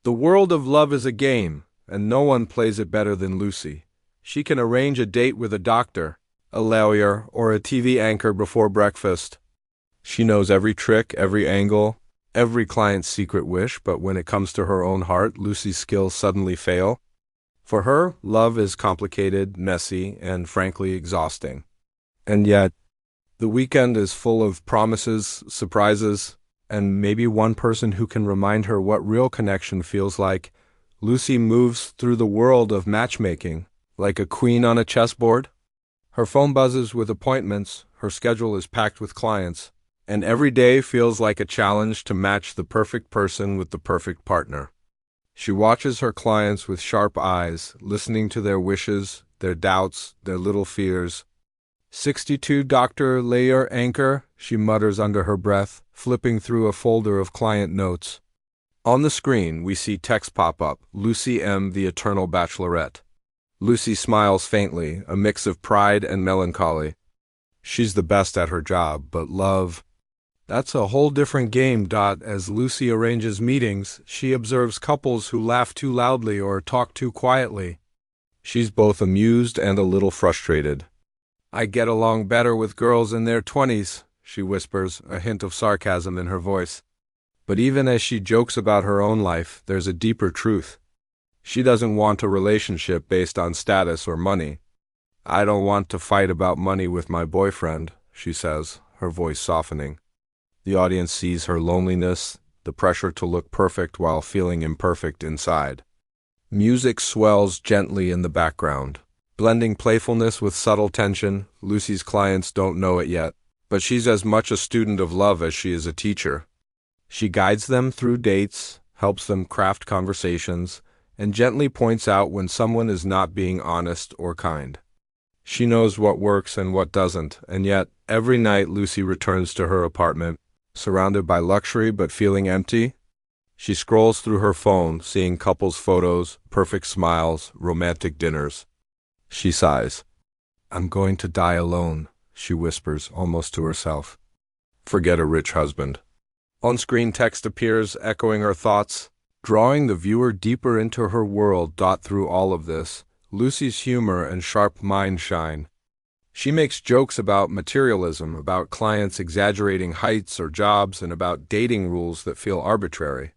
The world of love is a game, and no one plays it better than Lucy. She can arrange a date with a doctor, a lawyer, or a TV anchor before breakfast. She knows every trick, every angle, every client's secret wish, but when it comes to her own heart, Lucy's skills suddenly fail. For her, love is complicated, messy, and frankly exhausting. And yet, the weekend is full of promises, surprises, and maybe one person who can remind her what real connection feels like. Lucy moves through the world of matchmaking, like a queen on a chessboard. Her phone buzzes with appointments, her schedule is packed with clients, and every day feels like a challenge to match the perfect person with the perfect partner. She watches her clients with sharp eyes, listening to their wishes, their doubts, their little fears. 62 Dr. Layer Anchor, she mutters under her breath, flipping through a folder of client notes. On the screen, we see text pop up, Lucy M. the Eternal Bachelorette. Lucy smiles faintly, a mix of pride and melancholy. She's the best at her job, but love, that's a whole different game. As Lucy arranges meetings, she observes couples who laugh too loudly or talk too quietly. She's both amused and a little frustrated. I get along better with girls in their 20s, she whispers, a hint of sarcasm in her voice. But even as she jokes about her own life, there's a deeper truth. She doesn't want a relationship based on status or money. I don't want to fight about money with my boyfriend, she says, her voice softening. The audience sees her loneliness, the pressure to look perfect while feeling imperfect inside. Music swells gently in the background, blending playfulness with subtle tension. Lucy's clients don't know it yet, but she's as much a student of love as she is a teacher. She guides them through dates, helps them craft conversations, and gently points out when someone is not being honest or kind. She knows what works and what doesn't, and yet, every night Lucy returns to her apartment, surrounded by luxury but feeling empty. She scrolls through her phone, seeing couples' photos, perfect smiles, romantic dinners. She sighs. I'm going to die alone, she whispers, almost to herself. Forget a rich husband. On-screen text appears, echoing her thoughts, drawing the viewer deeper into her world. Through all of this, Lucy's humor and sharp mind shine. She makes jokes about materialism, about clients exaggerating heights or jobs, and about dating rules that feel arbitrary.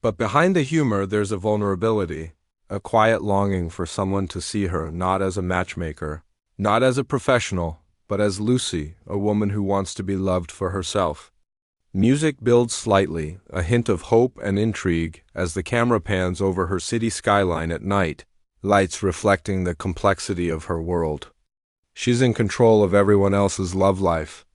But behind the humor, there's a vulnerability, a quiet longing for someone to see her not as a matchmaker, not as a professional, but as Lucy, a woman who wants to be loved for herself. Music builds slightly, a hint of hope and intrigue, as the camera pans over her city skyline at night, lights reflecting the complexity of her world. She's in control of everyone else's love life,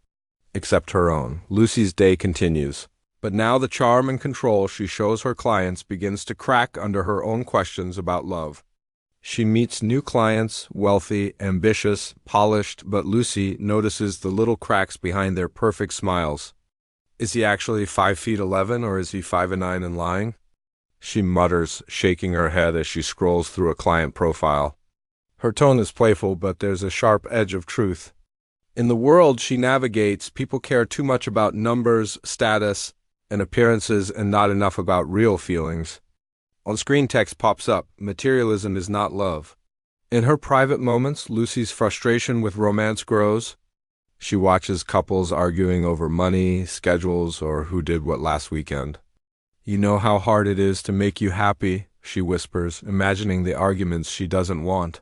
except her own. Lucy's day continues, but now the charm and control she shows her clients begins to crack under her own questions about love. She meets new clients, wealthy, ambitious, polished, but Lucy notices the little cracks behind their perfect smiles. Is he actually 5'11" or is he 5'9" and lying? She mutters, shaking her head as she scrolls through a client profile. Her tone is playful, but there's a sharp edge of truth. In the world she navigates, people care too much about numbers, status, and appearances, and not enough about real feelings. On-screen text pops up, materialism is not love. In her private moments, Lucy's frustration with romance grows. She watches couples arguing over money, schedules, or who did what last weekend. You know how hard it is to make you happy, she whispers, imagining the arguments she doesn't want.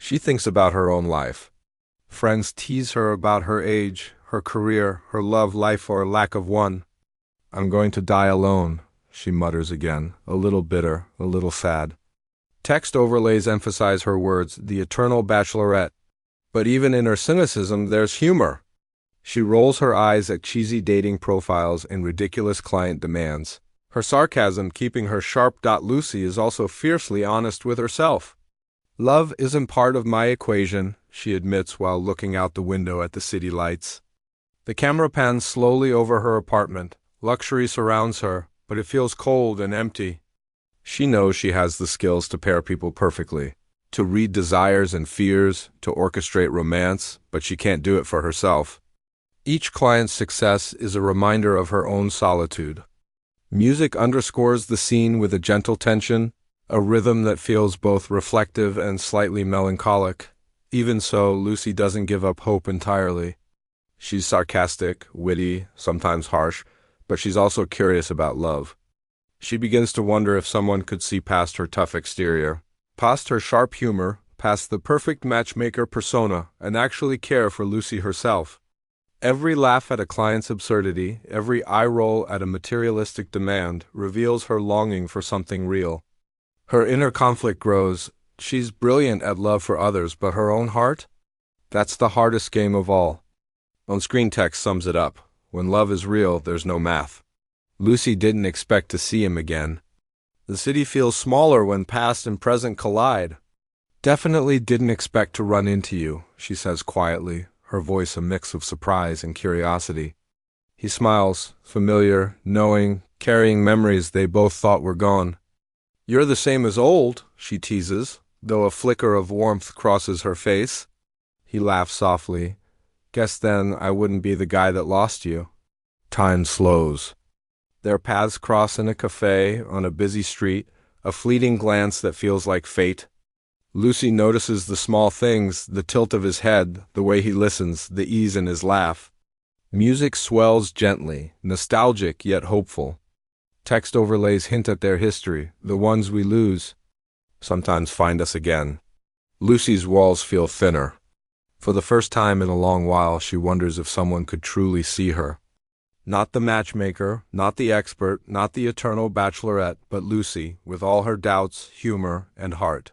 She thinks about her own life. Friends tease her about her age, her career, her love life, or lack of one. I'm going to die alone, she mutters again, a little bitter, a little sad. Text overlays emphasize her words, the Eternal Bachelorette. But even in her cynicism, there's humor. She rolls her eyes at cheesy dating profiles and ridiculous client demands. Her sarcasm keeping her sharp. Lucy is also fiercely honest with herself. Love isn't part of my equation, she admits while looking out the window at the city lights. The camera pans slowly over her apartment. Luxury surrounds her, but it feels cold and empty. She knows she has the skills to pair people perfectly, to read desires and fears, to orchestrate romance, but she can't do it for herself. Each client's success is a reminder of her own solitude. Music underscores the scene with a gentle tension, a rhythm that feels both reflective and slightly melancholic. Even so, Lucy doesn't give up hope entirely. She's sarcastic, witty, sometimes harsh, but she's also curious about love. She begins to wonder if someone could see past her tough exterior, past her sharp humor, past the perfect matchmaker persona, and actually care for Lucy herself. Every laugh at a client's absurdity, every eye roll at a materialistic demand, reveals her longing for something real. Her inner conflict grows. She's brilliant at love for others, but her own heart? That's the hardest game of all. On-screen text sums it up. When love is real, there's no math. Lucy didn't expect to see him again. The city feels smaller when past and present collide. Definitely didn't expect to run into you, she says quietly, her voice a mix of surprise and curiosity. He smiles, familiar, knowing, carrying memories they both thought were gone. You're the same as old, she teases, though a flicker of warmth crosses her face. He laughs softly. Guess then I wouldn't be the guy that lost you. Time slows. Their paths cross in a cafe, on a busy street, a fleeting glance that feels like fate. Lucy notices the small things, the tilt of his head, the way he listens, the ease in his laugh. Music swells gently, nostalgic yet hopeful. Text overlays hint at their history, the ones we lose. Sometimes find us again. Lucy's walls feel thinner. For the first time in a long while, she wonders if someone could truly see her. Not the matchmaker, not the expert, not the Eternal Bachelorette, but Lucy, with all her doubts, humor, and heart.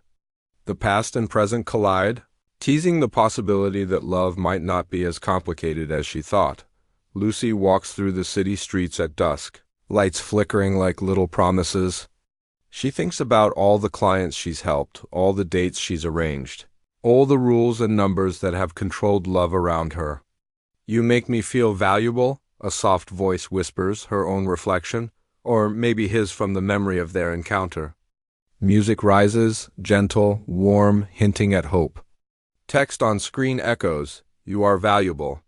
The past and present collide, teasing the possibility that love might not be as complicated as she thought. Lucy walks through the city streets at dusk, lights flickering like little promises. She thinks about all the clients she's helped, all the dates she's arranged, all the rules and numbers that have controlled love around her. You make me feel valuable, a soft voice whispers, her own reflection, or maybe his from the memory of their encounter. Music rises, gentle, warm, hinting at hope. Text on screen echoes, you are valuable.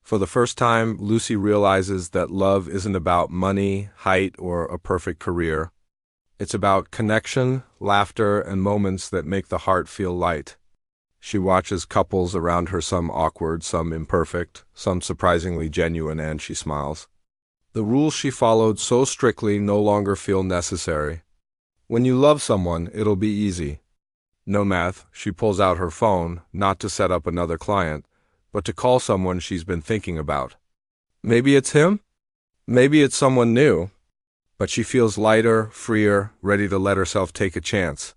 For the first time, Lucy realizes that love isn't about money, height, or a perfect career. It's about connection, laughter, and moments that make the heart feel light. She watches couples around her, some awkward, some imperfect, some surprisingly genuine, and she smiles. The rules she followed so strictly no longer feel necessary. When you love someone, it'll be easy. No math, she pulls out her phone, not to set up another client, but to call someone she's been thinking about. Maybe it's him? Maybe it's someone new. But she feels lighter, freer, ready to let herself take a chance.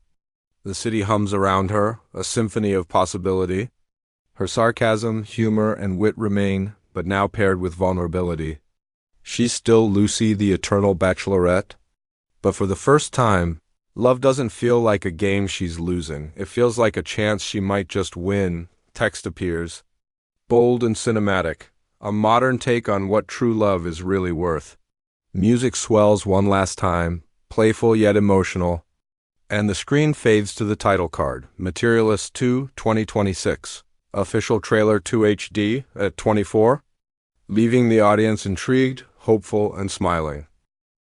The city hums around her, a symphony of possibility. Her sarcasm, humor, and wit remain, but now paired with vulnerability. She's still Lucy, the Eternal Bachelorette. But for the first time, love doesn't feel like a game she's losing. It feels like a chance she might just win. Text appears. Bold and cinematic. A modern take on what true love is really worth. Music swells one last time, playful yet emotional. And the screen fades to the title card, Materialists 2, 2026. Official trailer 2 HD at A24. Leaving the audience intrigued, hopeful, and smiling.